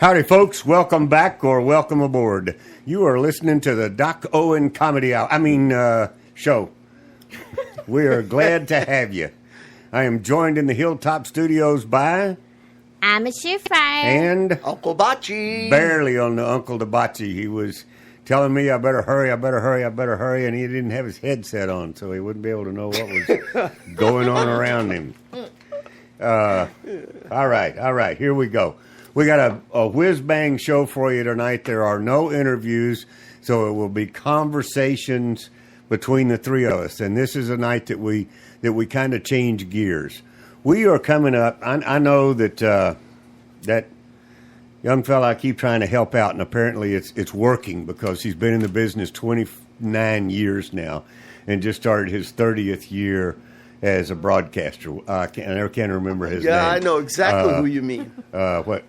Howdy, folks. Welcome back or welcome aboard. You are listening to the Doc Owen Comedy Show. We are glad to have you. I am joined in the Hilltop Studios by... Amateur Fire. And... Uncle Bocce. Barely on the Uncle Bocce. He was telling me I better hurry, and he didn't have his headset on, so he wouldn't be able to know what was going on around him. All right, here we go. We got a whiz-bang show for you tonight. There are no interviews, so it will be conversations between the three of us. And this is a night that we kind of change gears. We are coming up. I know that that young fella I keep trying to help out, and apparently it's working because he's been in the business 29 years now and just started his 30th year as a broadcaster. I never can remember his name. Yeah, I know exactly who you mean. What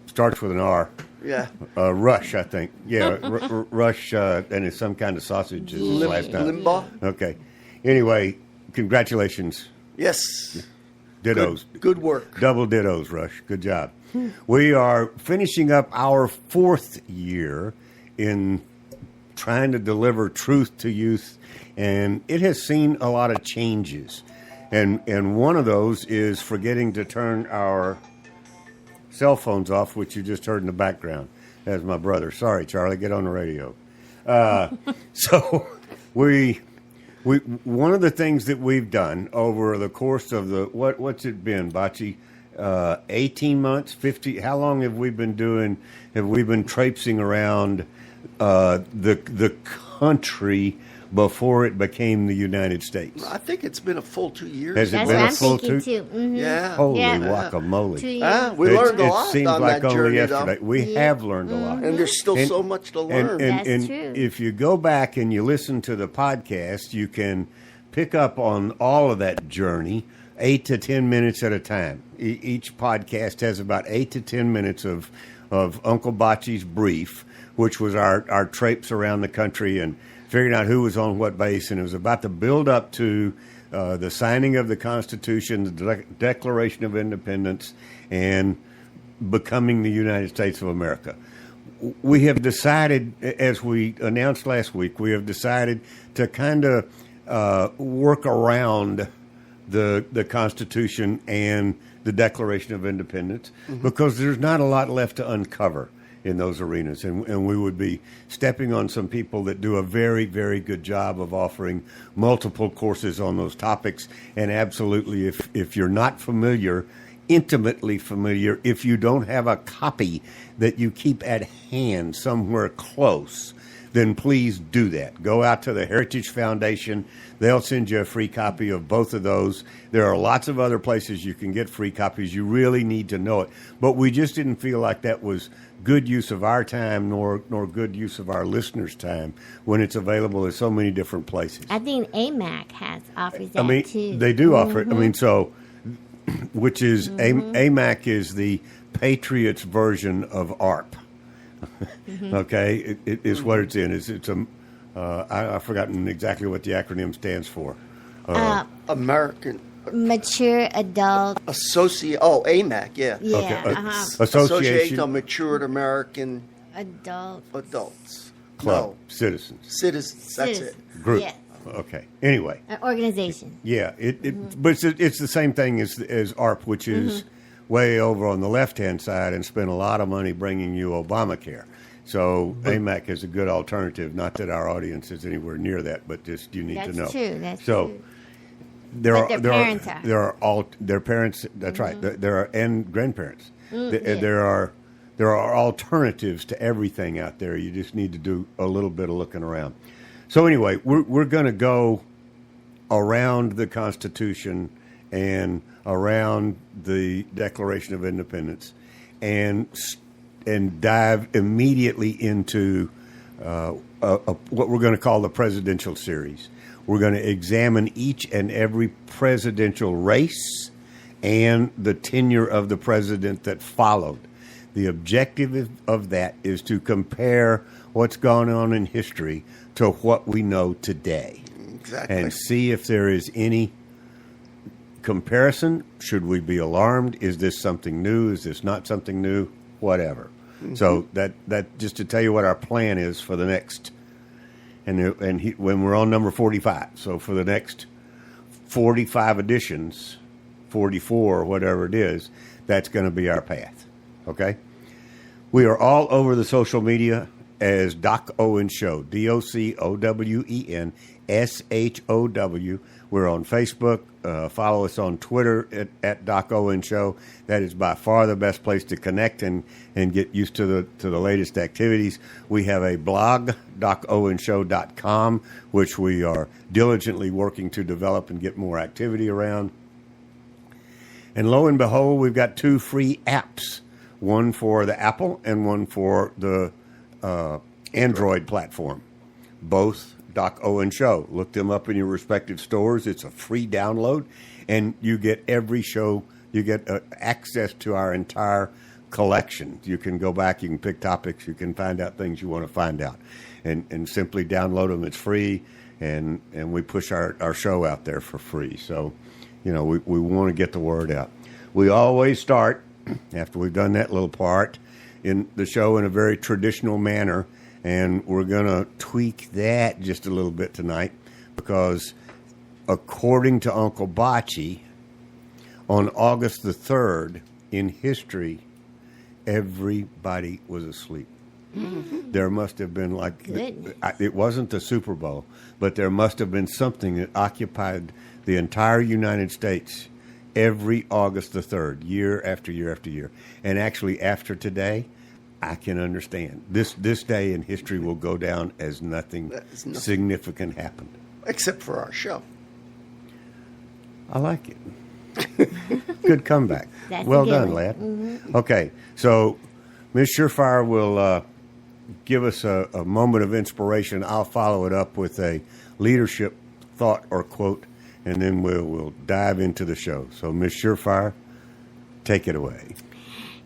starts with an R? Yeah. Rush, I think. Yeah, Rush, and it's some kind of sausage is his last name. Limbaugh? Okay. Anyway, congratulations. Yes. Dittos. Good work. Double dittos, Rush. Good job. We are finishing up our 4th year in trying to deliver truth to youth, and it has seen a lot of changes. And one of those is forgetting to turn our cell phones off, which you just heard in the background. That's my brother. Sorry, Charlie, get on the radio. So one of the things that we've done over the course of what's it been, Bocce? 18 months, 50. How long have we been traipsing around the country before it became the United States? I think it's been a full 2 years. Has it been a full 2? Too. Mm-hmm. Yeah. Holy Yeah. guacamole. 2 years. We learned a lot It seems on like that only journey, yesterday. though. We have learned a lot. And there's still so much to learn. That's true. If you go back and you listen to the podcast, you can pick up on all of that journey 8 to 10 minutes at a time. Each podcast has about 8 to 10 minutes of Uncle Bocce's brief, which was our traipse around the country and figuring out who was on what base. And it was about the build up to the signing of the Constitution, the Declaration of Independence, and becoming the United States of America. We have decided, as we announced last week, we have decided to kind of work around the Constitution and the Declaration of Independence because there's not a lot left to uncover in those arenas. And we would be stepping on some people that do a very, very good job of offering multiple courses on those topics. And absolutely, if you're not familiar, intimately familiar, if you don't have a copy that you keep at hand somewhere close, then please do that. Go out to the Heritage Foundation. They'll send you a free copy of both of those. There are lots of other places you can get free copies. You really need to know it. But we just didn't feel like that was good use of our time nor good use of our listeners' time when it's available in so many different places. I think AMAC offers that too. They do offer it. Which is, AMAC is the Patriots version of ARP. Okay, it is what it's in. I've forgotten exactly what the acronym stands for. American Mature Adult AMAC, yeah. Yeah. Okay. Association of Matured American Adults. Club Citizens. That's it. Group. Yeah. Okay. Anyway. Organization. Yeah. But it's the same thing as ARP, which is way over on the left-hand side and spent a lot of money bringing you Obamacare. So AMAC is a good alternative. Not that our audience is anywhere near that, but just you need to know. That's true. That's so true. their parents their parents. That's right. There are and grandparents. There are alternatives to everything out there. You just need to do a little bit of looking around. So anyway, we're going to go around the Constitution and around the Declaration of Independence and dive immediately into what we're going to call the presidential series. We're going to examine each and every presidential race and the tenure of the president that followed. The objective of that is to compare what's gone on in history to what we know today. Exactly. And see if there is any comparison. Should we be alarmed? Is this something new? Is this not something new? Whatever. So that just to tell you what our plan is for the next, when we're on number 45. So for the next 45 editions, 44 or whatever it is, that's going to be our path. Okay? We are all over the social media as Doc Owen Show, DOCOWEN SHOW. We're on Facebook. Follow us on Twitter at Doc Owen Show. That is by far the best place to connect and get used to the latest activities. We have a blog, docowenshow.com, which we are diligently working to develop and get more activity around. And lo and behold, we've got 2 free apps, one for the Apple and one for the Android platform. Both Doc Owen Show. Look them up in your respective stores. It's a free download, and you get every show. You get access to our entire collection. You can go back. You can pick topics. You can find out things you want to find out, and simply download them. It's free, and we push our show out there for free. So, we want to get the word out. We always start after we've done that little part in the show in a very traditional manner. And we're going to tweak that just a little bit tonight because according to Uncle Bocce, on August the 3rd in history, everybody was asleep. Mm-hmm. There must have been it wasn't the Super Bowl, but there must have been something that occupied the entire United States every August the 3rd, year after year after year. And actually after today, I can understand. This day in history will go down as nothing significant happened. Except for our show. I like it. Good comeback. Well done, lad. Mm-hmm. Okay, so Ms. Surefire will give us a moment of inspiration. I'll follow it up with a leadership thought or quote, and then we'll dive into the show. So Ms. Surefire, take it away.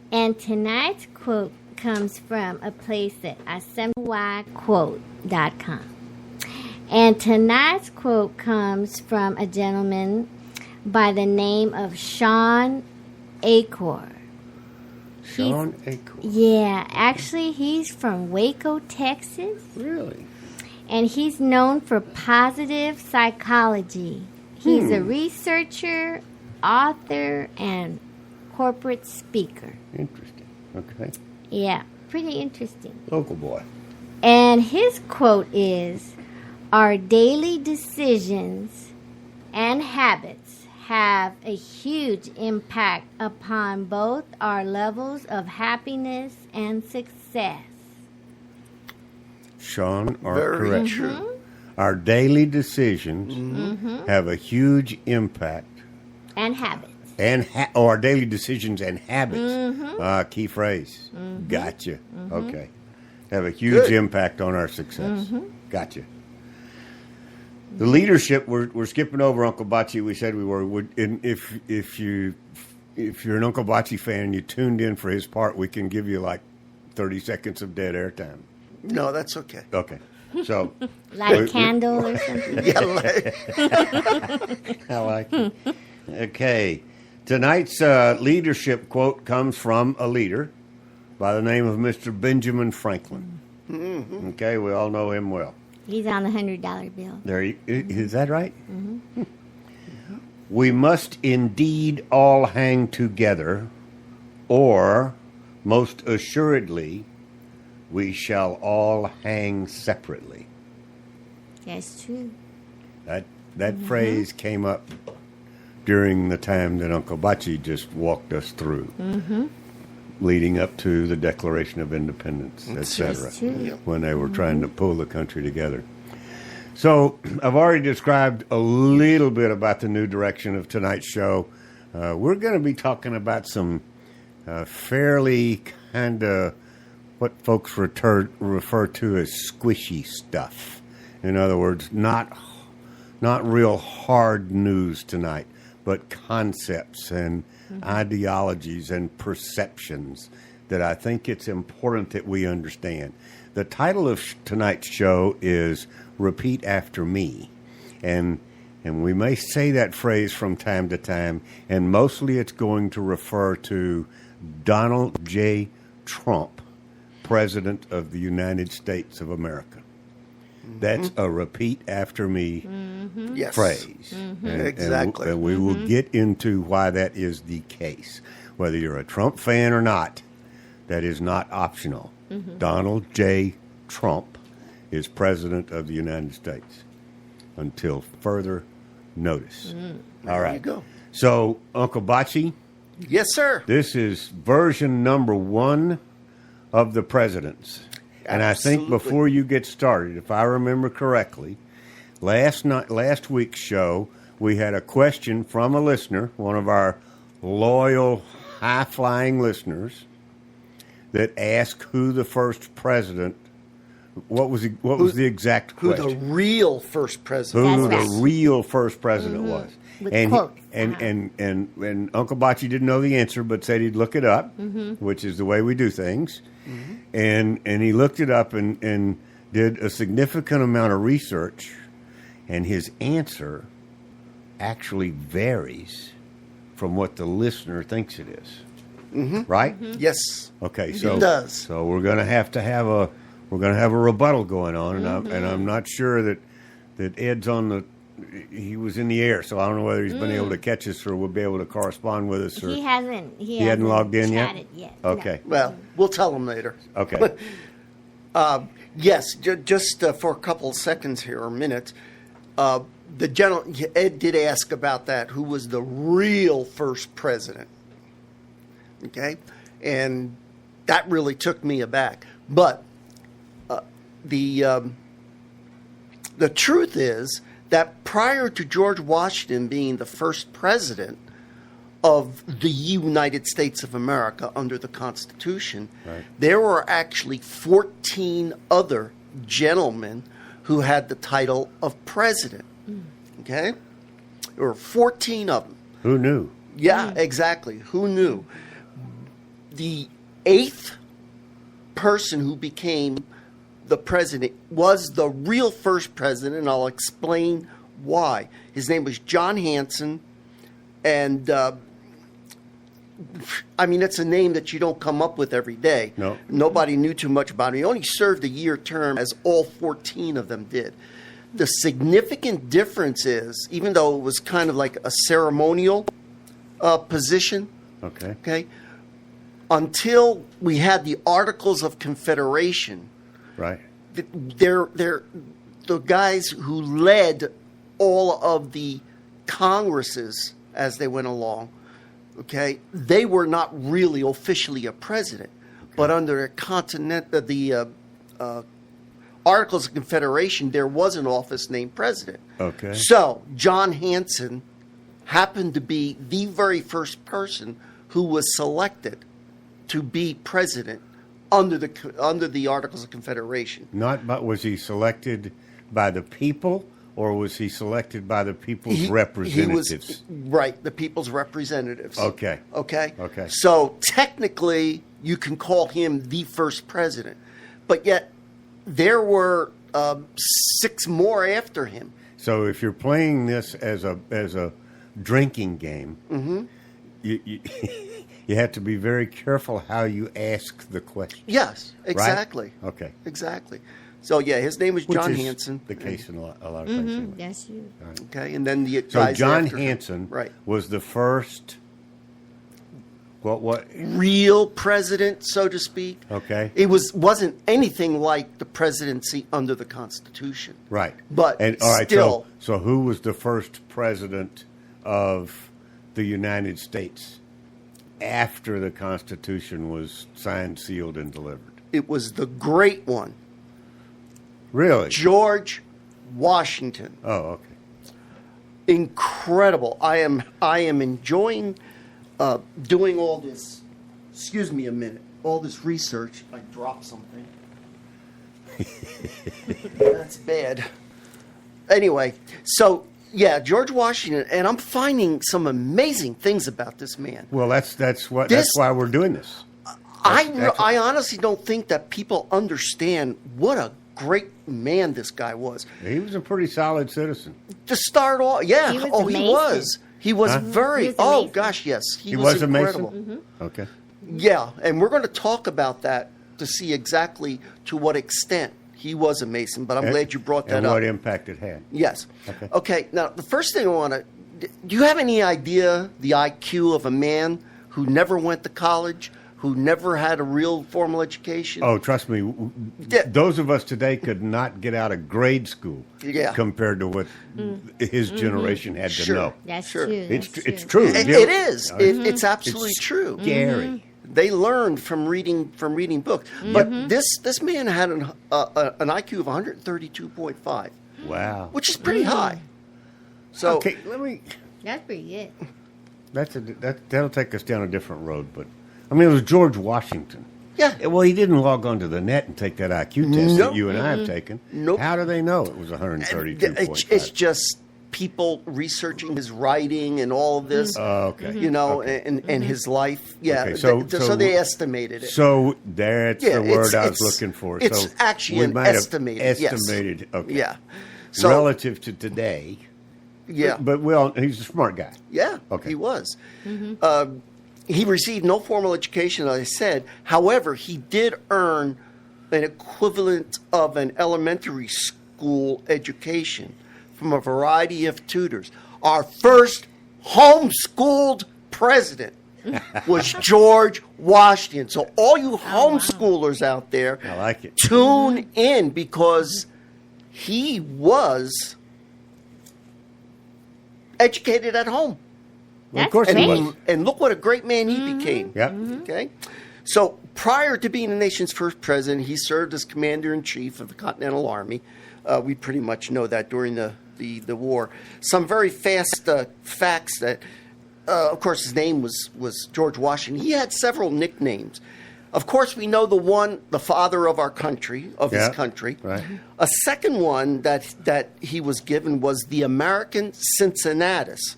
And tonight's quote comes from a place at assemblyquote.com. And tonight's quote comes from a gentleman by the name of Sean Acor. Sean Acor. Yeah, actually he's from Waco, Texas. Really? And he's known for positive psychology. He's a researcher, author, and corporate speaker. Interesting. Okay. Yeah, pretty interesting. Local boy. And his quote is, "Our daily decisions and habits have a huge impact upon both our levels of happiness and success." Sean, are very correct. True. Our daily decisions have a huge impact. And habits. Our daily decisions and habits. Key phrase. Gotcha. Okay. Have a huge impact on our success. Gotcha. The leadership, we're skipping over Uncle Bocce. We said we were. If you're an Uncle Bocce fan, you tuned in for his part, we can give you like 30 seconds of dead air time. No, that's okay. Okay. So light a candle or something. Yeah, I like it. Okay. Tonight's leadership quote comes from a leader by the name of Mr. Benjamin Franklin. Mm-hmm. Okay, we all know him well. He's on the $100 bill. Is that right? Mm-hmm. We must indeed all hang together, or most assuredly, we shall all hang separately. That's true. That phrase came up during the time that Uncle Bocce just walked us through, leading up to the Declaration of Independence, etc., when they were trying to pull the country together. So I've already described a little bit about the new direction of tonight's show. We're going to be talking about some fairly kind of what folks refer to as squishy stuff. In other words, not real hard news tonight, but concepts and ideologies and perceptions that I think it's important that we understand. The title of tonight's show is Repeat After Me. And we may say that phrase from time to time, and mostly it's going to refer to Donald J. Trump President of the United States of America. That's a repeat after me Yes. phrase. Exactly. And we will get into why that is the case. Whether you're a Trump fan or not, that is not optional. Donald J. Trump is President of the United States until further notice. All right. There you go. So, Uncle Bocce, Yes, sir. this is version number 1 of the presidents. And I think Absolutely. before you get started, if I remember correctly, last week's show, we had a question from a listener, one of our loyal, high-flying listeners, that asked who the first president. What was the exact Who question? the real first president Who That's the right. real first president was. With And, quotes. and Uncle Bocce didn't know the answer, but said he'd look it up, which is the way we do things. And he looked it up and did a significant amount of research, and his answer actually varies from what the listener thinks it is. Right? Yes. Okay, It so does. so we're going to have a rebuttal going on, and I'm not sure that Ed's on the. He was in the air, so I don't know whether he's been able to catch us or will be able to correspond with us. Or He hasn't. He hadn't logged in yet? chatted yet. Okay, Well, we'll tell him later. okay, Yes, just for a couple of seconds here or minutes. The general Ed did ask about that. Who was the real first president? Okay, and that really took me aback. But the truth is that prior to George Washington being the first president of the United States of America under the Constitution, Right. there were actually 14 other gentlemen who had the title of president. Okay? There were 14 of them. who knew? Yeah, exactly. Who knew? The 8th person who became the president was the real first president, and I'll explain why. His name was John Hanson, and I mean, it's a name that you don't come up with every day. No. Nobody knew too much about him. He only served a year term, as all 14 of them did. The significant difference is, even though it was kind of like a ceremonial position, Okay, until we had the Articles of Confederation, right. they're the guys who led all of the Congresses as they went along. Okay, they were not really officially a president, but under the Articles of Confederation, there was an office named president. Okay. So John Hanson happened to be the very first person who was selected to be president under the Articles of Confederation. But was he selected by the people, or was he selected by the people's representatives? Right, the people's representatives. Okay. Okay? Okay. So technically, you can call him the first president. But yet, there were 6 more after him. So if you're playing this as a drinking game, you you have to be very careful how you ask the question. Yes, exactly. Right? Okay. Exactly. So, yeah, his name was Which John is Hanson. the case in a lot of places. anyway. Yes, you. Okay, and then the So guys John after him. Hanson Right. was the first. What? Real president, so to speak. Okay. It wasn't anything like the presidency under the Constitution. Right. But all right. still, So who was the first president of the United States after the Constitution was signed, sealed, and delivered? it was the great one, Really? George Washington. Oh, okay. Incredible. I am enjoying doing all this. Excuse me a minute. All this research. I dropped something. That's bad. Anyway, so yeah, George Washington, and I'm finding some amazing things about this man. Well, that's This- why we're doing this. I honestly don't think that people understand what a great man this guy was. He was a pretty solid citizen. To start off, yeah. He was He amazing. was. He was Huh? very. He was Oh amazing. gosh, yes. He was a incredible. Mason. Okay. Yeah, and we're going to talk about that to see exactly to what extent he was a Mason, but I'm glad you brought that and up. what impact it had. Yes. Okay. Now, the first thing I want to, do you have any idea the IQ of a man who never went to college, who never had a real formal education? Oh, trust me, those of us today could not get out of grade school compared to what his generation had to know. That's Sure. true. It's That's true. It is. It's absolutely true. Scary. They learned from reading books. But this man had an IQ of 132.5, Wow. which is pretty high. So Okay, let me. That's pretty good. That'll take us down a different road, but I mean, it was George Washington. yeah, Well, he didn't log onto the net and take that IQ test Nope. that you and I have taken. Nope. How do they know it was 132.5? it's just people researching his writing and all of this. Oh, okay. You know, and his life. Yeah. Okay, so so they estimated it. So that's Yeah, the word it's- I was it's- looking for. it's so actually we an might have estimated, yes. estimated. Okay. Yeah. So Relative to today. yeah. But well, he's a smart guy. Yeah, Okay. he was. He received no formal education, as I said. However, he did earn an equivalent of an elementary school education from a variety of tutors. Our first homeschooled president was George Washington. So all you homeschoolers out there, I like it. tune in because he was educated at home. Well, of That's course he great. was. And look what a great man he became. Yep. Okay. So prior to being the nation's first president, he served as commander-in-chief of the Continental Army. We pretty much know that during the war. Some very fast facts that, of course, his name was George Washington. He had several nicknames. Of course, we know the father of our country, of his country. Right. A second one that he was given was the American Cincinnatus.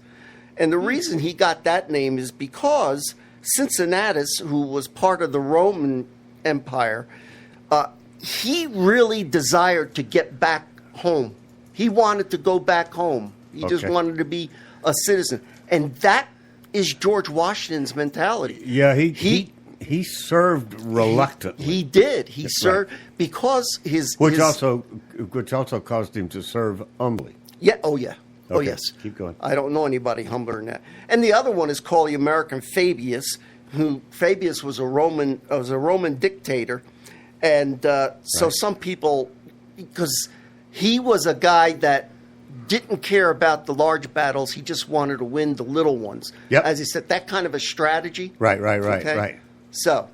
And the reason he got that name is because Cincinnatus, who was part of the Roman Empire, he really desired to get back home. He wanted to go back home. He just Okay. wanted to be a citizen. And that is George Washington's mentality. Yeah, he served reluctantly. He did. He That's served right. because which his, also caused him to serve humbly. Yeah. Oh, yeah. Oh, Okay, yes. keep going. I don't know anybody humbler than that. And the other one is called the American Fabius, who Fabius was a Roman dictator, and so some people, because he was a guy that didn't care about the large battles, he just wanted to win the little ones. Yep. As he said, that kind of a strategy. Right. Okay? Right. So,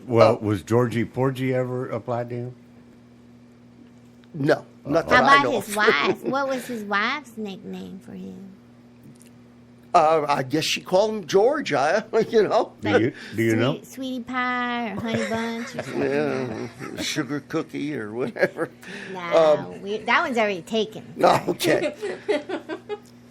Was Georgie Porgy ever applied to him? no, not How that I about know his of. wife? What was his wife's nickname for him? I guess she called him George. You know. Do you know? Sweetie Pie or Honey Bunch or something? Yeah, sugar cookie or whatever. No, that one's already taken. No, okay.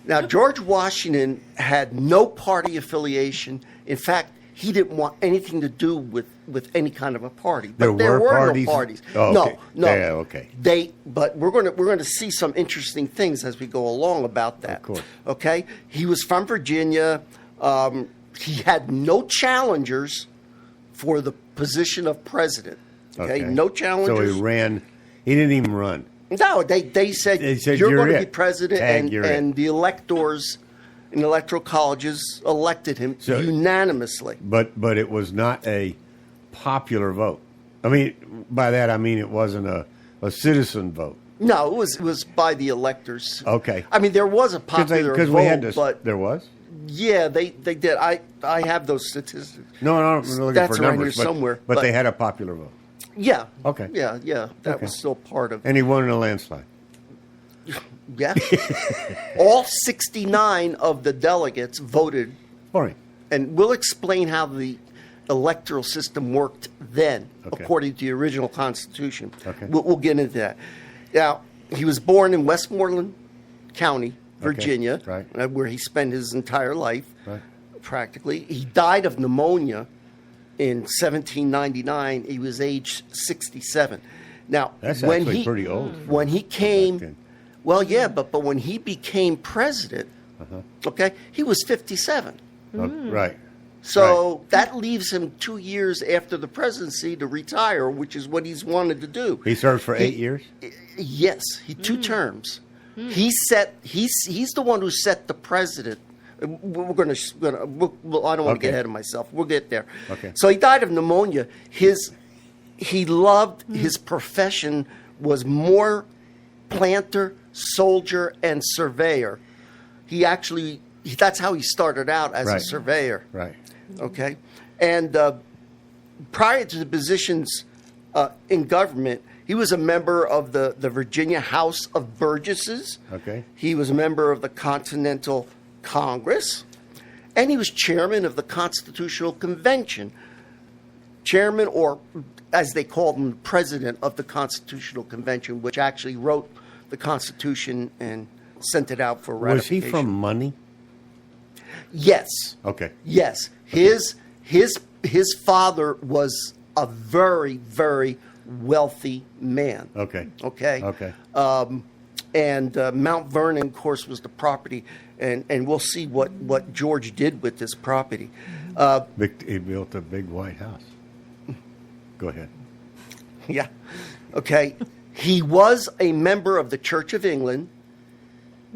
Now, George Washington had no party affiliation. In fact, he didn't want anything to do with any kind of a party. But There were no parties? parties. Oh, okay. No. Yeah, okay. But we're going to see some interesting things as we go along about that. Of course. Okay. He was from Virginia. He had no challengers for the position of president. Okay. No challengers. So he ran. He didn't even run. No, they said, They said, you're "You're going to be it. president, Tag, you're and it." the electors in electoral colleges elected him So- unanimously. But it was not a popular vote. I mean, by that I mean it wasn't a citizen vote. No, it was by the electors. Okay. I mean, there was a popular Because vote, we had this. but There was. yeah, they did. I have those statistics. No, I'm looking That's for around numbers. here somewhere, But but- they had a popular vote, Yeah. Okay. Yeah, that Okay. was still part of. and he won in a landslide. Yeah. All 69 of the delegates voted, For him. and we'll explain how the electoral system worked then, Okay. according to the original Constitution. Okay. We'll get into that. Now, he was born in Westmoreland County, Virginia, right. Where he spent his entire life, Right. practically. He died of pneumonia in 1799. He was age 67. Now, That's when actually he, pretty old. When he back came, then. well, yeah, but when he became president, okay, he was 57. Oh, right. So that leaves him 2 years after the presidency to retire, which is what he's wanted to do. He served for 8 years? Yes, 2 terms. He's the one who set the precedent. I don't want to get ahead of myself. We'll get there. Okay. So he died of pneumonia. He loved his profession was more planter, soldier, and surveyor. That's how he started out as a surveyor. Right. Okay. And prior to the positions in government, he was a member of the Virginia House of Burgesses. Okay. He was a member of the Continental Congress. And he was chairman of the Constitutional Convention. Chairman, or as they called him, president of the Constitutional Convention, which actually wrote the Constitution and sent it out for ratification. Was he from money? Yes. Okay. Yes. His father was a very, very wealthy man. Okay. Okay. Okay. And Mount Vernon, of course, was the property, and we'll see what George did with this property. He built a big White House. Go ahead. Yeah. Okay. He was a member of the Church of England.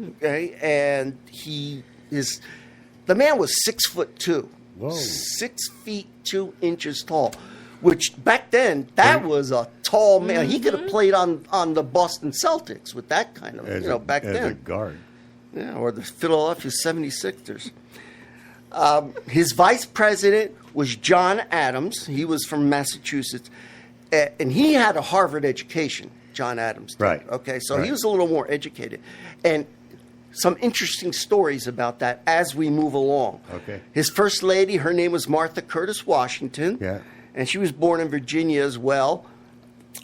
Okay, and the man was 6'2". Whoa. 6 feet 2 inches tall, which back then that was a tall man. He could have played on the Boston Celtics with that kind of back then. As a guard. Yeah, or the Philadelphia 76ers. His vice president was John Adams. He was from Massachusetts, and he had a Harvard education. John Adams did. Right. Okay, so he was a little more educated, and some interesting stories about that as we move along. Okay. His first lady, her name was Martha Curtis Washington. Yeah. And she was born in Virginia as well.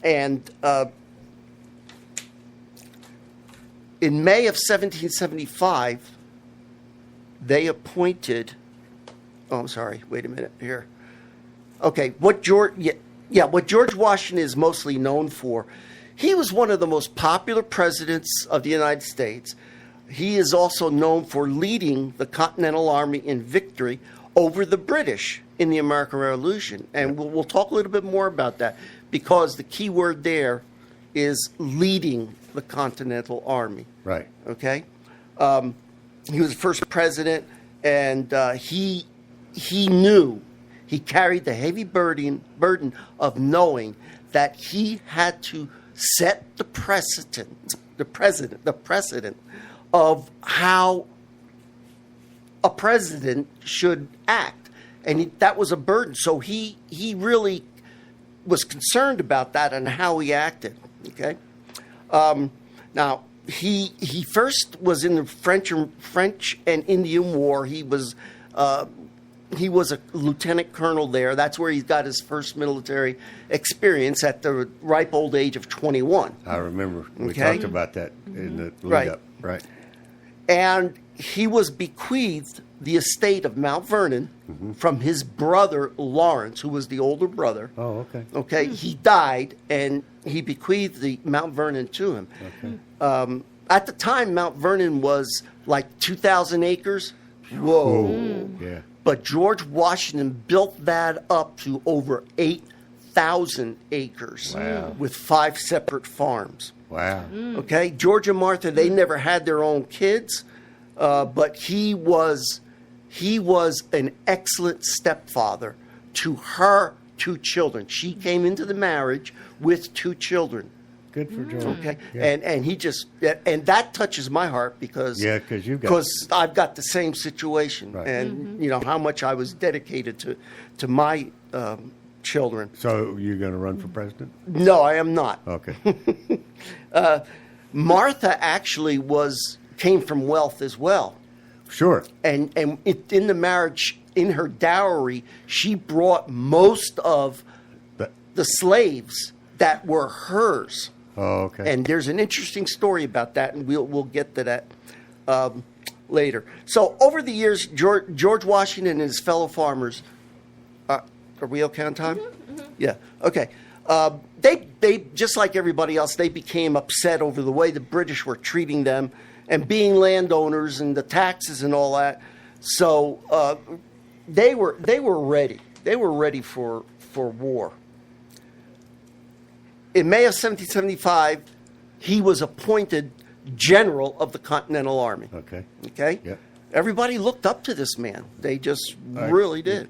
And in May of 1775, they appointed. Oh, I'm sorry. Wait a minute here. Okay, what George Washington is mostly known for, he was one of the most popular presidents of the United States. He is also known for leading the Continental Army in victory over the British in the American Revolution. And we'll talk a little bit more about that, because the key word there is leading the Continental Army. Right. Okay? He was the first president, and he knew, he carried the heavy burden of knowing that he had to set the precedent of how a president should act. And that was a burden. So he really was concerned about that and how he acted. Okay. Now, he first was in the French and Indian War. He was a lieutenant colonel there. That's where he got his first military experience at the ripe old age of 21. I remember we talked about that in the lead up. Right. And he was bequeathed the estate of Mount Vernon from his brother Lawrence, who was the older brother. Oh, okay. Okay, he died, and he bequeathed the Mount Vernon to him. Okay. At the time, Mount Vernon was like 2,000 acres. Whoa. Yeah. But George Washington built that up to over 8,000 acres. Wow. With 5 separate farms. Wow. Okay, George and Martha, they never had their own kids, but he was an excellent stepfather to her 2 children. She came into the marriage with 2 children. Good for George. Okay, Yeah. and he just, and that touches my heart because I've got the same situation, Right. and you know how much I was dedicated to my children. So you're going to run for president? No, I am not. Okay. Martha actually came from wealth as well. Sure. And in the marriage, in her dowry, she brought most of the slaves that were hers. Oh, okay. And there's an interesting story about that, and we'll get to that later. So over the years, George Washington and his fellow farmers. Are we okay on time? Yeah. Okay. They just like everybody else, they became upset over the way the British were treating them and being landowners and the taxes and all that. So they were ready. They were ready for war. In May of 1775, he was appointed general of the Continental Army. Okay. Okay? Yep. Everybody looked up to this man. They just really did.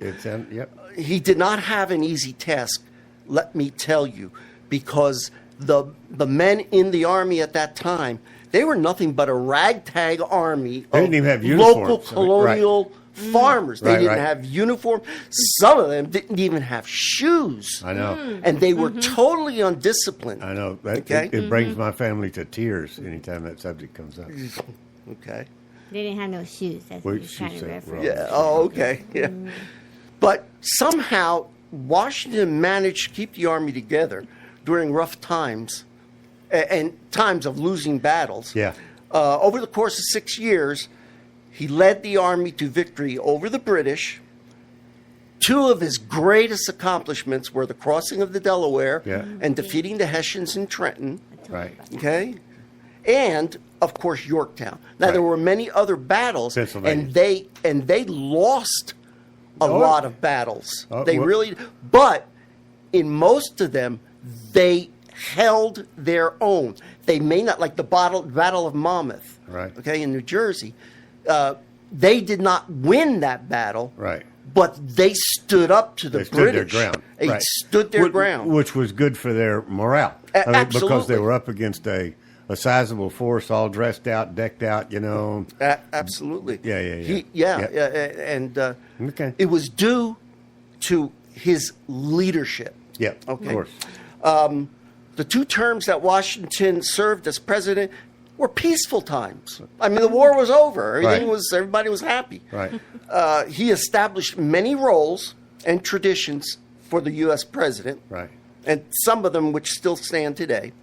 Yep. He did not have an easy task, let me tell you, because the men in the army at that time, they were nothing but a ragtag army They of didn't even have local uniforms. colonial farmers. They Right, didn't right. have uniform. Some of them didn't even have shoes. I know. And they were totally undisciplined. I know. That, Okay. It brings my family to tears anytime that subject comes up. Okay. They didn't have no shoes. That's Well, what you're she trying to said, reference. well, Yeah. Oh, okay. Yeah. But somehow Washington managed to keep the army together during rough times and times of losing battles. Yeah. Over the course of 6 years, he led the army to victory over the British. Two of his greatest accomplishments were the crossing of the Delaware Yeah. and defeating the Hessians in Trenton. Right. Okay, and of course Yorktown. Now there Right. were many other battles, Pennsylvania. and they lost a Oh. lot of battles. They well- really, but in most of them, they held their own. They may not, like the Battle of Monmouth, Right. okay, in New Jersey. They did not win that battle, Right. but they stood up to the They stood their British. ground. They Right. stood their Which- ground. Which was good for their morale. Because they Absolutely. were up against a sizable force, all dressed out, decked out, you know. Absolutely. Yeah. Yeah. And Okay. it was due to his leadership. Yeah, Okay. of course. The 2 terms that Washington served as president were peaceful times. I mean, the war was over. Everybody was happy. Right. He established many roles and traditions for the U.S. president, Right. and some of them which still stand today.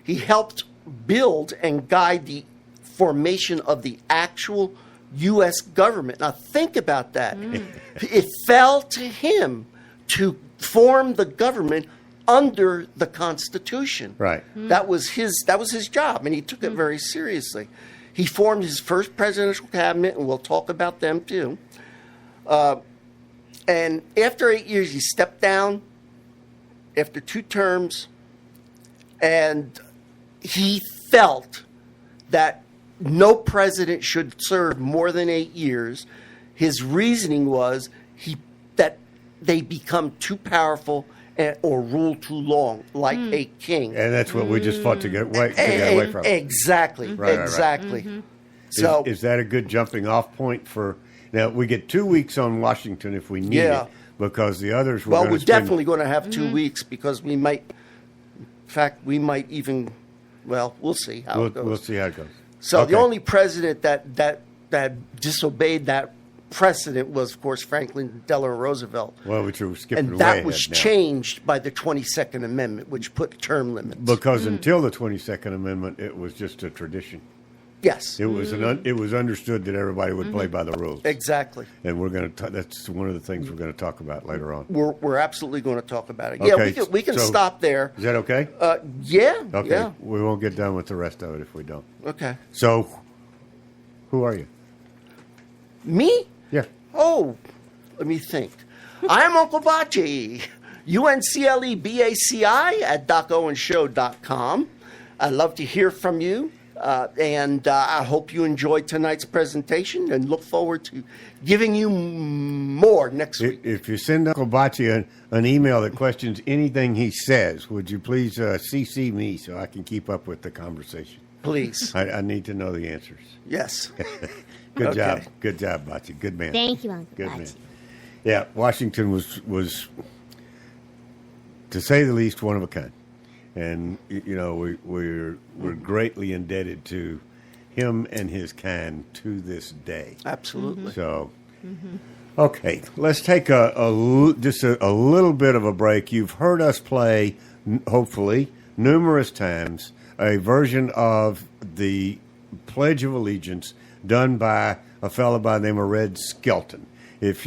He helped build and guide the formation of the actual U.S. government. Now, think about that. It fell to him to form the government under the Constitution. Right. That was his job, and he took it very seriously. He formed his first presidential cabinet, and we'll talk about them too. And after 8 years, he stepped down after 2 terms, and he felt that no president should serve more than 8 years. His reasoning was that they become too powerful or rule too long, like a king. And that's what we just fought to get away from. Exactly. Right. Exactly. So is that a good jumping off point for? Now we get 2 weeks on Washington if we need it, because the others were. we're definitely going to have 2 weeks because we might. In fact, we might even. Well, we'll see how it goes. We'll see how it goes. So Okay. the only president that disobeyed that precedent was, of course, Franklin Delano Roosevelt. Well, which we're skipping And way that ahead was now. changed by the 22nd Amendment, which put term limits. Because until the 22nd Amendment, it was just a tradition. Yes, It was it was understood that everybody would play by the rules. exactly. And we're going to. That's one of the things we're going to talk about later on. We're absolutely going to talk about it. Okay, Yeah, we can so- stop there. Is that okay? Yeah. Okay. Yeah. We won't get done with the rest of it if we don't. Okay. So, who are you? Me? Yeah. Oh, let me think. I'm Uncle Bachi, UNCLEBACI at DocOwenShow.com. I'd love to hear from you, and I hope you enjoyed tonight's presentation and look forward to giving you more next week. If you send Uncle Bocce an email that questions anything he says, would you please CC me so I can keep up with the conversation? Please. I need to know the answers. Yes. Good Okay. job. Good job, Bocce. Good man. Thank you, Uncle Good man. Bachi. Yeah, Washington was, to say the least, one of a kind. And, you know, we're greatly indebted to him and his kind to this day. Absolutely. So, okay, let's take just a little bit of a break. You've heard us play, hopefully, numerous times, a version of the Pledge of Allegiance done by a fellow by the name of Red Skelton. If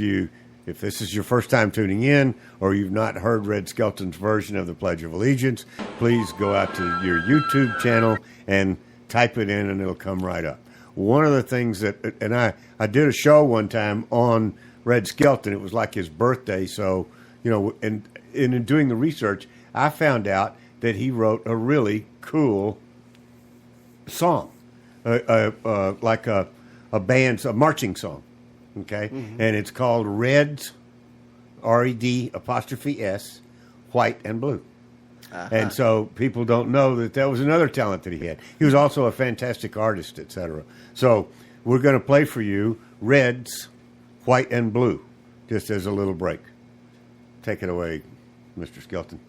this is your first time tuning in, or you've not heard Red Skelton's version of the Pledge of Allegiance, please go out to your YouTube channel and type it in, and it'll come right up. One of the things and I did a show one time on Red Skelton. It was like his birthday. So, and in doing the research, I found out that he wrote a really cool song, like a marching song. Okay. Mm-hmm. And it's called Reds, RED''S, White and Blue. Uh-huh. And so people don't know that was another talent that he had. He was also a fantastic artist, etc. So we're going to play for you Reds, White and Blue, just as a little break. Take it away, Mr. Skelton.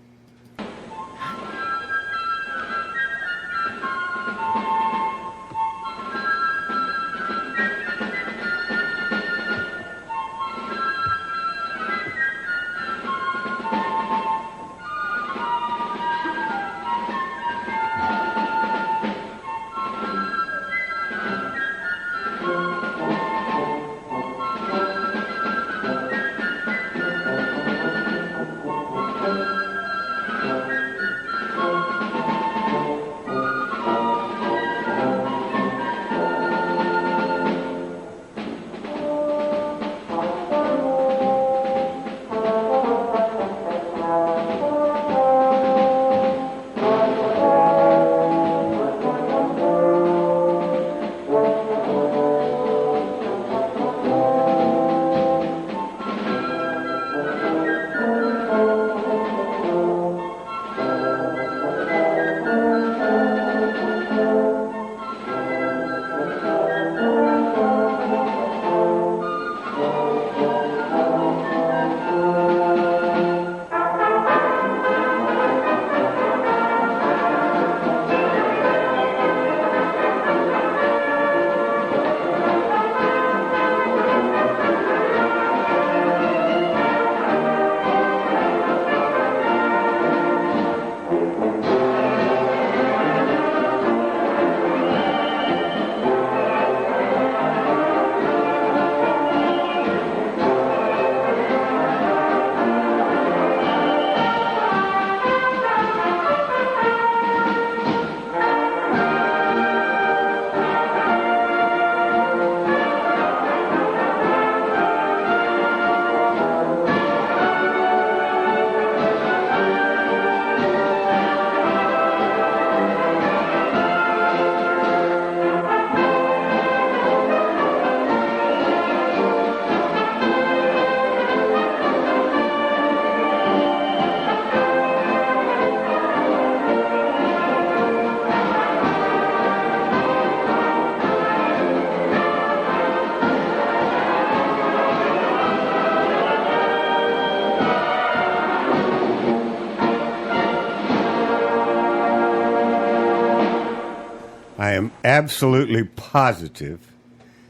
I am absolutely positive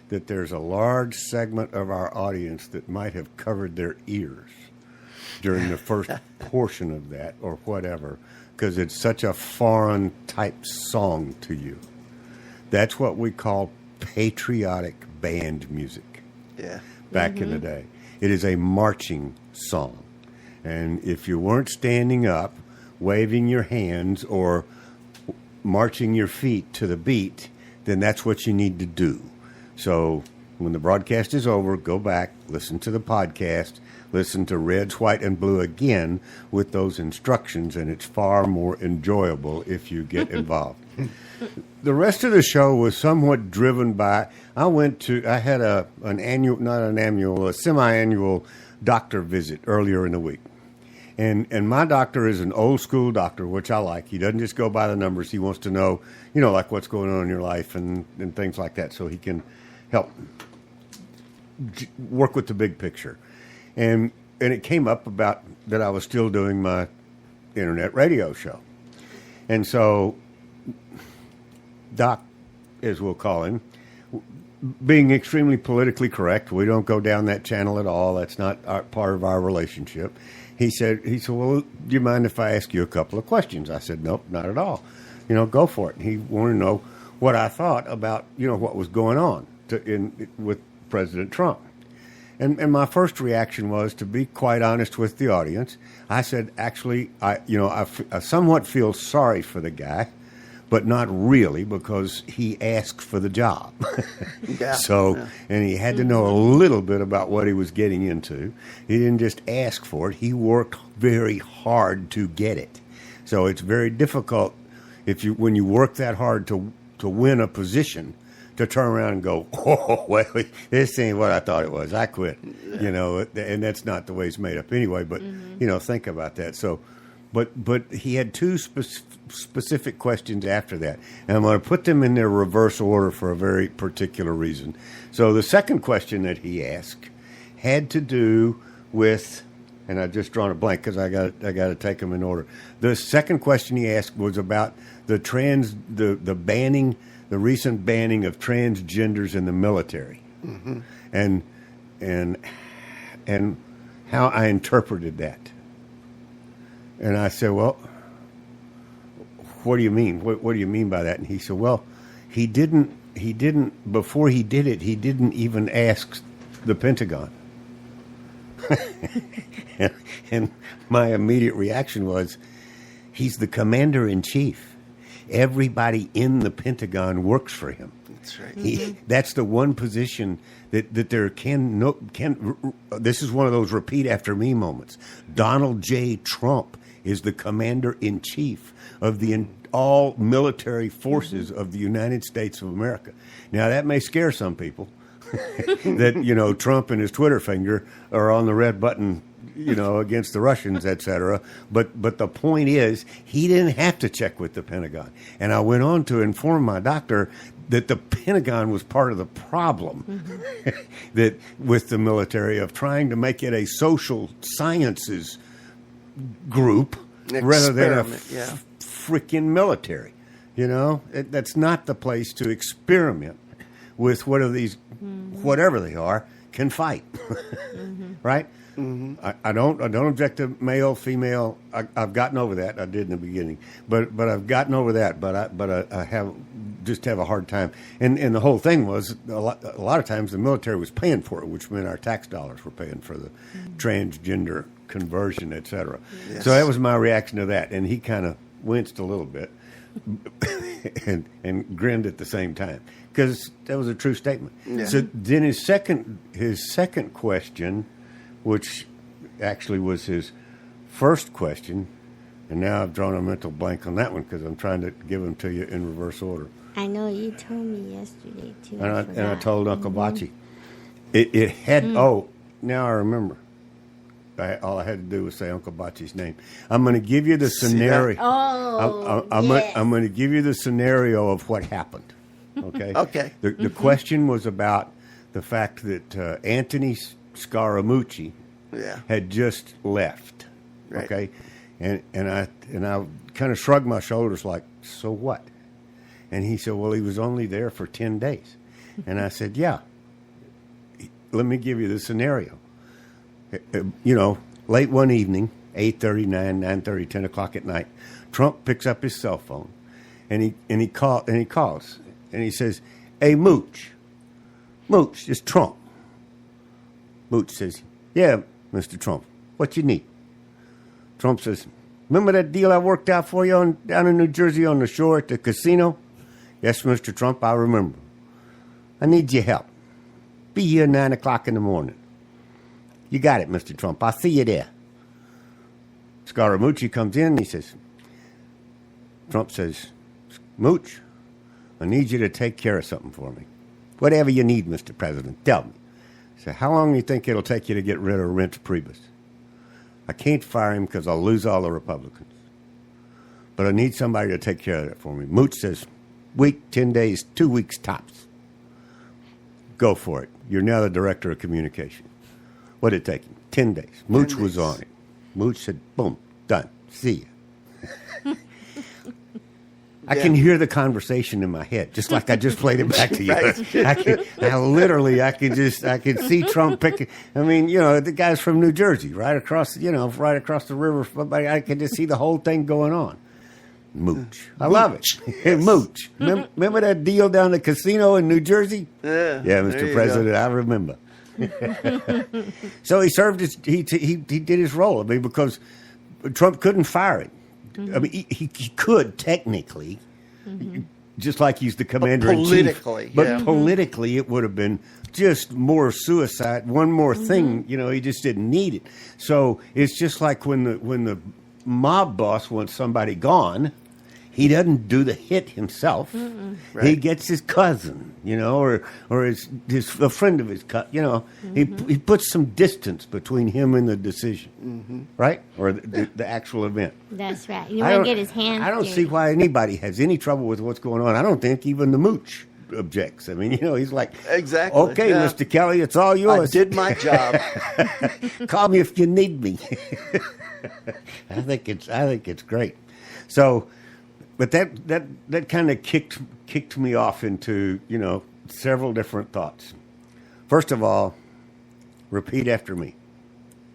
that there's a large segment of our audience that might have covered their ears during the first portion of that or whatever, because it's such a foreign type song to you. That's what we call patriotic band music. Yeah. Back in the day. It is a marching song. And if you weren't standing up, waving your hands, or marching your feet to the beat, then that's what you need to do. So when the broadcast is over, go back, listen to the podcast, listen to Reds, White, and Blue again with those instructions, and it's far more enjoyable if you get involved. The rest of the show was somewhat driven by, I had a semi-annual doctor visit earlier in the week. And my doctor is an old school doctor, which I like. He doesn't just go by the numbers. He wants to know, like what's going on in your life and things like that, so he can help work with the big picture. And it came up about that I was still doing my internet radio show. And so Doc, as we'll call him, being extremely politically correct, we don't go down that channel at all. That's not part of our relationship. He said, well, do you mind if I ask you a couple of questions? I said, nope, not at all. Go for it. He wanted to know what I thought about, what was going on with President Trump. And my first reaction was, to be quite honest with the audience, I said, actually, I somewhat feel sorry for the guy, but not really, because he asked for the job. Yeah. And he had to know a little bit about what he was getting into. He didn't just ask for it. He worked very hard to get it. So it's very difficult when you work that hard to win a position, to turn around and go, oh, well, this ain't what I thought it was. I quit. Yeah. And that's not the way it's made up anyway. But, think about that. So, but he had two specific questions after that. And I'm going to put them in their reverse order for a very particular reason. So the second question that he asked had to do with, and I've just drawn a blank because I got to take them in order. The second question he asked was about the banning, the recent banning of transgenders in the military, and how I interpreted that. And I said, well, what do you mean? What do you mean by that? And he said, well, he didn't, before he did it, he didn't even ask the Pentagon. and my immediate reaction was, he's the commander-in-chief. Everybody in the Pentagon works for him. That's right. That's the one position that there can. This is one of those repeat after me moments. Donald J. Trump is the commander-in-chief of the all military forces of the United States of America. Now, that may scare some people, that, Trump and his Twitter finger are on the red button, against the Russians, et cetera. But the point is, he didn't have to check with the Pentagon. And I went on to inform my doctor that the Pentagon was part of the problem that with the military, of trying to make it a social sciences group rather than a freaking military. That's not the place to experiment with whatever they are, can fight. Right? I don't object to male, female. I've gotten over that. I did in the beginning, but I've gotten over that. But I have a hard time. And the whole thing was a lot of times the military was paying for it, which meant our tax dollars were paying for the transgender conversion, et cetera. Yes. So that was my reaction to that, and he kind of winced a little bit and grinned at the same time, because that was a true statement. Yeah. So then his second question, which actually was his first question, and now I've drawn a mental blank on that one because I'm trying to give them to you in reverse order. I know you told me yesterday too. And I told Uncle Bocce. It had. Oh, now I remember. All I had to do was say Uncle Bocce's name. I'm going to give you the scenario. I'm going to give you the scenario of what happened. Okay. Okay. The question was about the fact that Anthony Scaramucci had just left. Right. Okay. And I kind of shrugged my shoulders like, so what? And he said, well, he was only there for 10 days. And I said, yeah. Let me give you the scenario. Late one evening, 8:30, 9:30, 10 o'clock at night, Trump picks up his cell phone, and he calls, and he says, "Hey, Mooch, it's Trump." Mooch says, "Yeah, Mr. Trump, what you need?" Trump says, "Remember that deal I worked out for you down in New Jersey on the shore at the casino?" "Yes, Mr. Trump, I remember. I need your help. Be here 9 o'clock in the morning." "You got it, Mr. Trump. I'll see you there." Scaramucci comes in and he says, Trump says, "Mooch, I need you to take care of something for me. Whatever you need, Mr. President, tell me." So how long do you think it'll take you to get rid of Reince Priebus? "I can't fire him because I'll lose all the Republicans. But I need somebody to take care of that for me." Mooch says, "Week, 10 days, 2 weeks tops. Go for it. You're now the director of communication." What did it take him? 10 days. Mooch was on it. Mooch said, boom, done. See ya. I can hear the conversation in my head, just like I just played it back to you. Right. I can see Trump picking. I mean, the guy's from New Jersey, right across the river. I can just see the whole thing going on. Mooch. I love it. Mooch. Remember that deal down at the casino in New Jersey? Yeah, Mr. President, I remember. So he served he did his role. I mean, because Trump couldn't fire him. I mean, he could technically, just like he's the commander in chief. Politically, But yeah. politically, it would have been just more suicide. One more thing, he just didn't need it. So it's just like when the mob boss wants somebody gone, he doesn't do the hit himself. Right. He gets his cousin, or a friend of his cousin. He puts some distance between him and the decision, right, or the actual event. That's right. You want to get his hand. I don't see why anybody has any trouble with what's going on. I don't think even the mooch objects. I mean, he's like, Exactly. Okay, Yeah. Mr. Kelly, it's all I yours. did my job. Call me if you need me. I think it's great. So, but that kind of kicked me off into several different thoughts. First of all, repeat after me.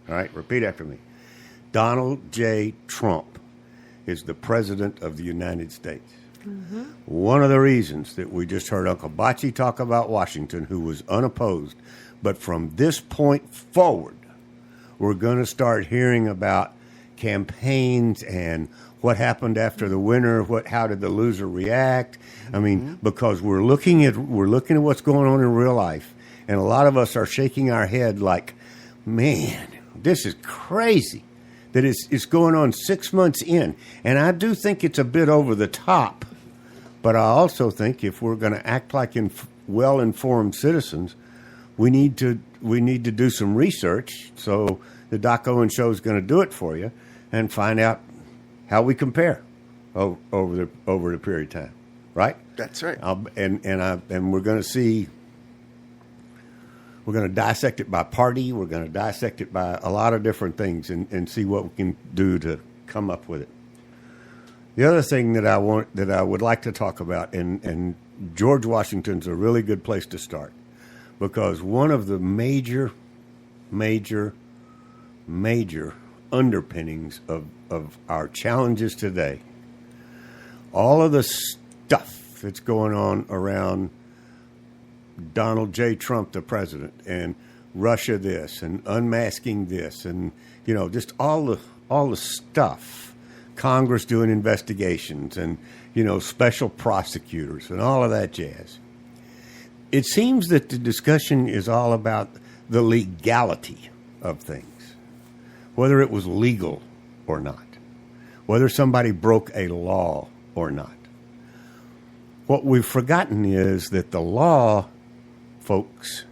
All right, repeat after me. Donald J. Trump is the President of the United States. One of the reasons that we just heard Uncle Bocce talk about Washington, who was unopposed, but from this point forward, we're going to start hearing about campaigns and what happened after the winner, how did the loser react? I mean, because we're looking at what's going on in real life, and a lot of us are shaking our head like, man, this is crazy that it's going on 6 months in, and I do think it's a bit over the top. But I also think if we're going to act like well-informed citizens, we need to do some research. So the Doc Owen Show is going to do it for you and find out how we compare over the period of time, right? That's right. And we're going to see. We're going to dissect it by party. We're going to dissect it by a lot of different things and see what we can do to come up with it. The other thing that I would like to talk about, and George Washington's a really good place to start, because one of the major underpinnings of our challenges today, all of the stuff that's going on around Donald J. Trump, the president, and Russia this, and unmasking this, and just all the stuff. Congress doing investigations and, special prosecutors and all of that jazz. It seems that the discussion is all about the legality of things, whether it was legal or not, whether somebody broke a law or not. What we've forgotten is that the law, folks,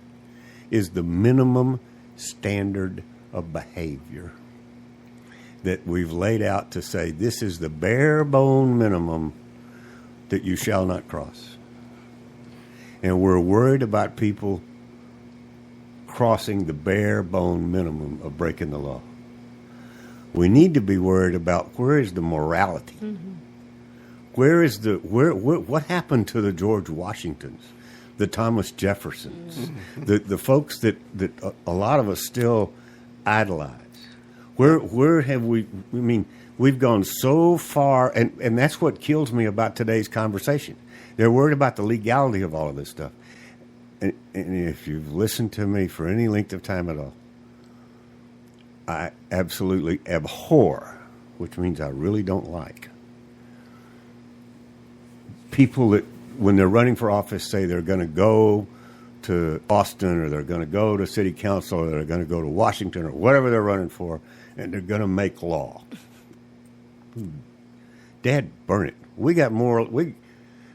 is the minimum standard of behavior that we've laid out to say this is the bare bone minimum that you shall not cross. And we're worried about people crossing the bare bone minimum of breaking the law. We need to be worried about where is the morality? What happened to the George Washingtons, the Thomas Jeffersons, the folks that a lot of us still idolize? Where have we? I mean, we've gone so far, and that's what kills me about today's conversation. They're worried about the legality of all of this stuff. And if you've listened to me for any length of time at all, I absolutely abhor, which means I really don't like, people that, when they're running for office, say they're going to go to Austin, or they're going to go to city council, or they're going to go to Washington, or whatever they're running for, and they're going to make law. Dad, burn it. We got more.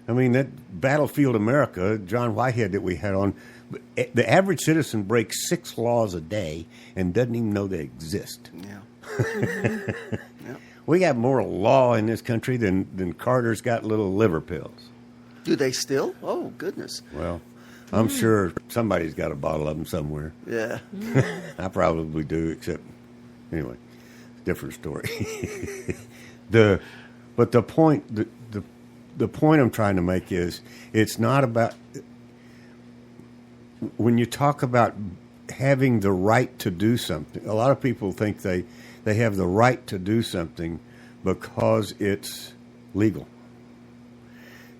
That Battlefield America, John Whitehead that we had on, the average citizen breaks 6 laws a day and doesn't even know they exist. Yeah. We got more law in this country than Carter's got little liver pills. Do they still? Oh, goodness. Well, I'm sure somebody's got a bottle of them somewhere. Yeah. I probably do, except, anyway, different story. The point I'm trying to make is, it's not about, when you talk about having the right to do something, a lot of people think they have the right to do something because it's legal.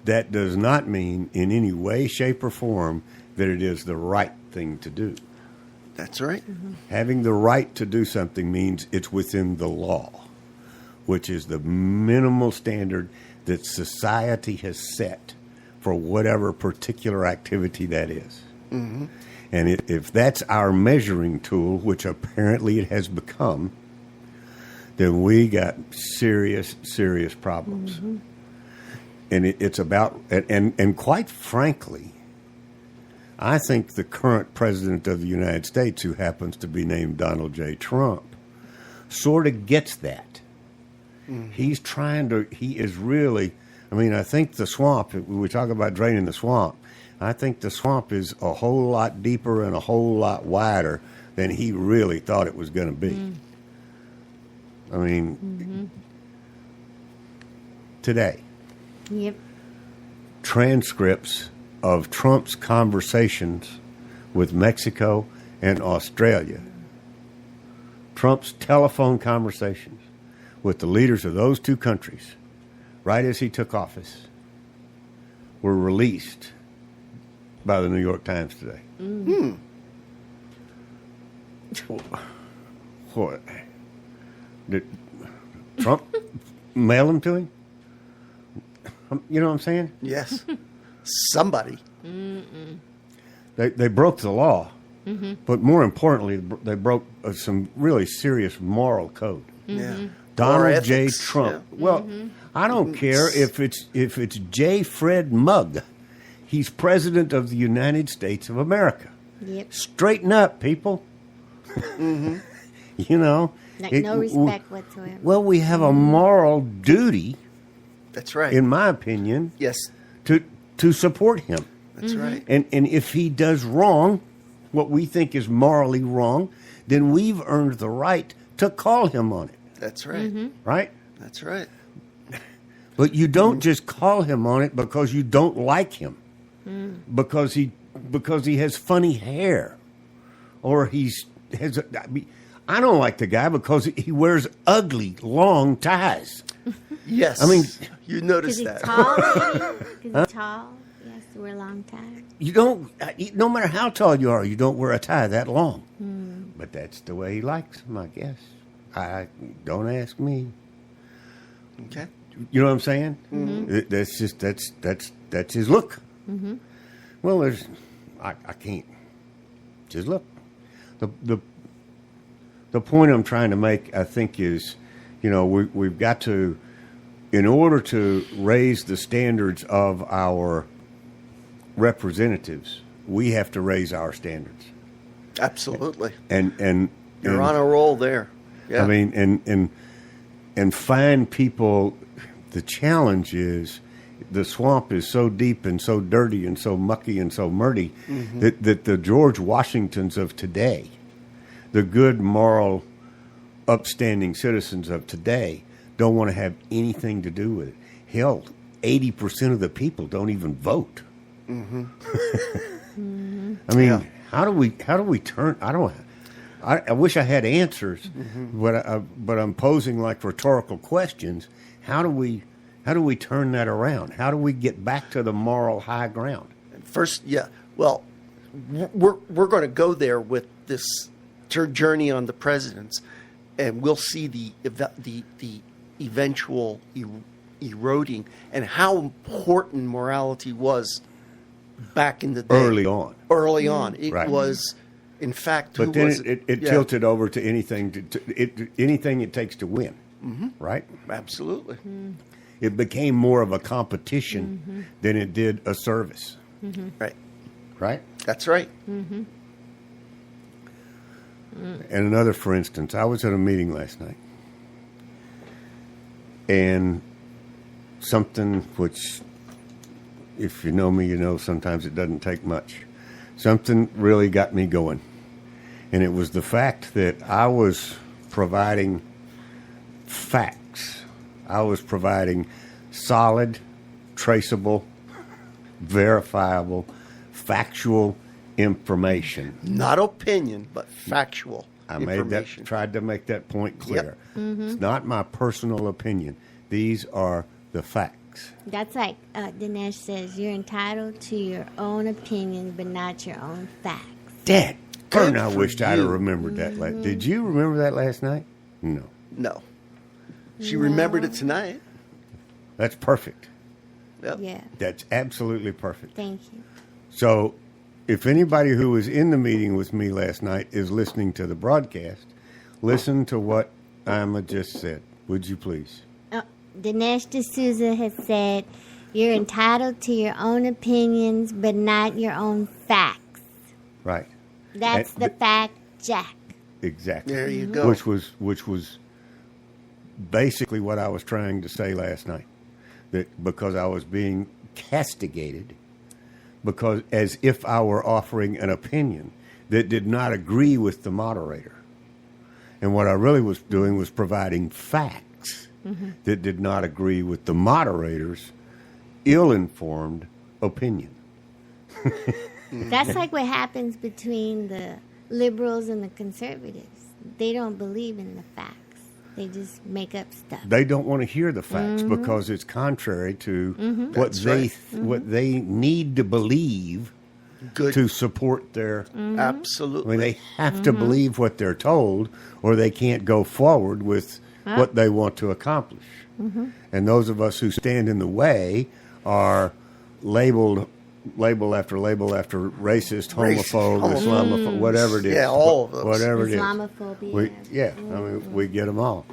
That does not mean in any way, shape, or form that it is the right thing to do. That's right. Having the right to do something means it's within the law, which is the minimal standard that society has set for whatever particular activity that is. Mm-hmm. And if that's our measuring tool, which apparently it has become, then we got serious, serious problems. Mm-hmm. And it's about, and quite frankly, I think the current president of the United States, who happens to be named Donald J. Trump, sort of gets that. Mm-hmm. He is really, I mean, I think the swamp, we talk about draining the swamp, I think the swamp is a whole lot deeper and a whole lot wider than he really thought it was going to be. Mm. I mean, today, transcripts of Trump's conversations with Mexico and Australia, Trump's telephone conversations with the leaders of those two countries, right as he took office, were released by the New York Times today. Mm. What? Did Trump mail them to him? You know what I'm saying? Yes. Somebody. They broke the law, but more importantly, they broke some really serious moral code. Yeah. Donald J. Trump. Yeah. Well, I don't care if it's J. Fred Mugg. He's president of the United States of America. Yep. Straighten up, people. You know. Like no respect whatsoever. Well, we have a moral duty. That's right. In my opinion. Yes. To support him. That's right. And if he does wrong, what we think is morally wrong, then we've earned the right to call him on it. That's right. Right? That's right. But you don't just call him on it because you don't like him. Because he has funny hair. Or I don't like the guy because he wears ugly, long ties. Yes. I mean, you noticed that. Because he's tall. He has to wear long ties. You don't, no matter how tall you are, you don't wear a tie that long. But that's the way he likes them, I guess. Don't ask me. Okay. You know what I'm saying? That's his look. Well, I can't. Just look. The point I'm trying to make, I think, is, you know, we've got to, in order to raise the standards of our representatives, we have to raise our standards. Absolutely. And you're on a roll there. Yeah. I mean, and find people. The challenge is the swamp is so deep and so dirty and so mucky and so murky that the George Washingtons of today, the good, moral, upstanding citizens of today, don't want to have anything to do with it. Hell, 80% of the people don't even vote. I mean, how do we turn? I wish I had answers, but I'm posing like rhetorical questions. How do we turn that around? How do we get back to the moral high ground? First, well, we're going to go there with this journey on the presidents, and we'll see the eventual eroding and how important morality was back in the day. Early on, it right. was. In fact, but then it tilted over to anything anything it takes to win, right? Absolutely. It became more of a competition than it did a service. Right. Right? That's right. And another, for instance, I was at a meeting last night, and something which, if you know me, you know sometimes it doesn't take much. Something really got me going. And it was the fact that I was providing facts. I was providing solid, traceable, verifiable, factual information. Not opinion, but factual information. Tried to make that point clear. Yep. It's not my personal opinion. These are the facts. That's like Dinesh says, you're entitled to your own opinion, but not your own facts. Dad, I wished I'd have remembered that. Did you remember that last night? No. No. She remembered it tonight. That's perfect. Yep. Yeah. That's absolutely perfect. Thank you. So, if anybody who was in the meeting with me last night is listening to the broadcast, listen to what Ima just said. Would you please? Dinesh D'Souza has said, "You're entitled to your own opinions, but not your own facts." Right. That's the fact, Jack. Exactly. There you go. Which was basically what I was trying to say last night. That because I was being castigated, because as if I were offering an opinion that did not agree with the moderator. And what I really was doing was providing facts that did not agree with the moderator's ill-informed opinion. That's like what happens between the liberals and the conservatives. They don't believe in the facts. They just make up stuff. They don't want to hear the facts because it's contrary to what what they need to believe Good. to support their. I Absolutely. mean, they have to believe what they're told, or they can't go forward with what they want to accomplish. And those of us who stand in the way are label after label after racist, homophobe, Islamophobe, whatever it is. Yeah, all of those. Whatever it is. Islamophobia. I mean, we get them all.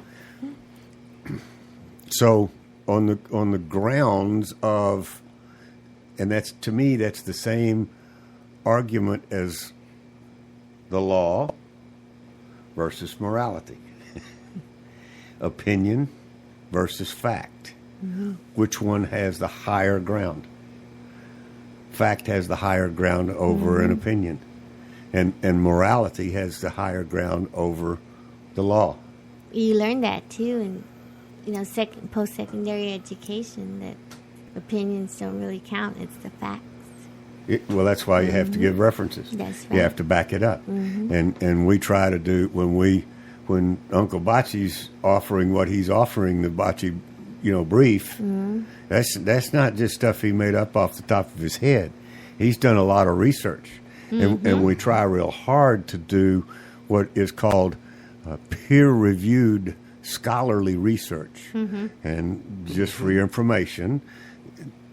So on the grounds of, and that's, to me, that's the same argument as the law versus morality, opinion versus fact. Which one has the higher ground? Fact has the higher ground over an opinion, and morality has the higher ground over the law. You learn that too in post-secondary education, that opinions don't really count. It's the facts. Well, that's why you have to give references. That's You right. have to back it up, and we try to do when Uncle Bocce's offering what he's offering, the Bocce, brief. That's not just stuff he made up off the top of his head. He's done a lot of research, and we try real hard to do what is called peer-reviewed scholarly research. And just for your information,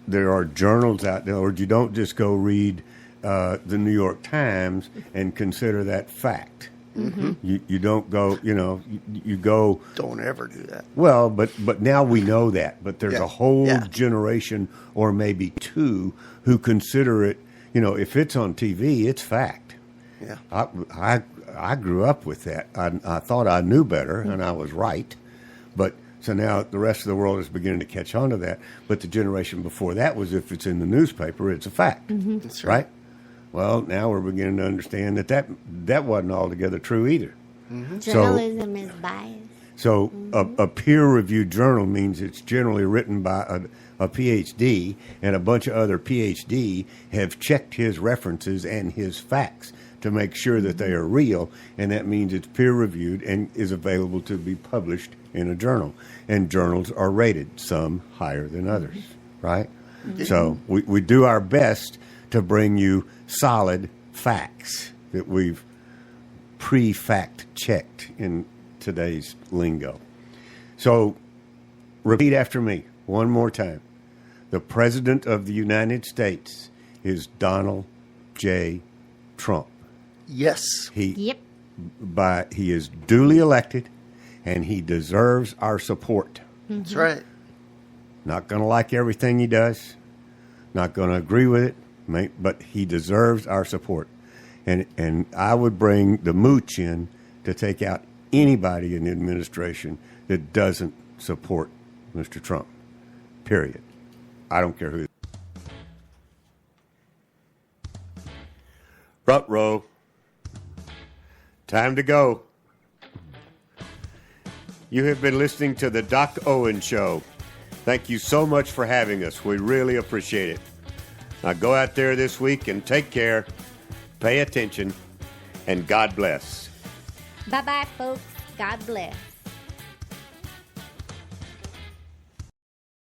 there are journals out there, or you don't just go read the New York Times and consider that fact. You don't go, you go. Don't ever do that. Well, but now we know that. But there's Yeah. a whole Yeah. generation, or maybe two, who consider it. If it's on TV, it's fact. Yeah. I grew up with that. I thought I knew better, and I was right. But so now the rest of the world is beginning to catch on to that. But the generation before that was, if it's in the newspaper, it's a fact. That's Right? Well, now we're beginning to understand that wasn't altogether true either. Journalism is biased. So a peer-reviewed journal means it's generally written by a PhD, and a bunch of other PhD have checked his references and his facts to make sure that they are real, and that means it's peer-reviewed and is available to be published in a journal. And journals are rated, some higher than others, right? So we do our best to bring you solid facts that we've pre-fact checked in today's lingo. So repeat after me one more time. The President of the United States is Donald J. Trump. Yes. Yep. He is duly elected, and he deserves our support. That's right. Not going to like everything he does, not going to agree with it, but he deserves our support. And I would bring the mooch in to take out anybody in the administration that doesn't support Mr. Trump. Period. I don't care who. Front row. Time to go. You have been listening to the Doc Owen Show. Thank you so much for having us. We really appreciate it. Now go out there this week and take care, pay attention, and God bless. Bye-bye, folks. God bless.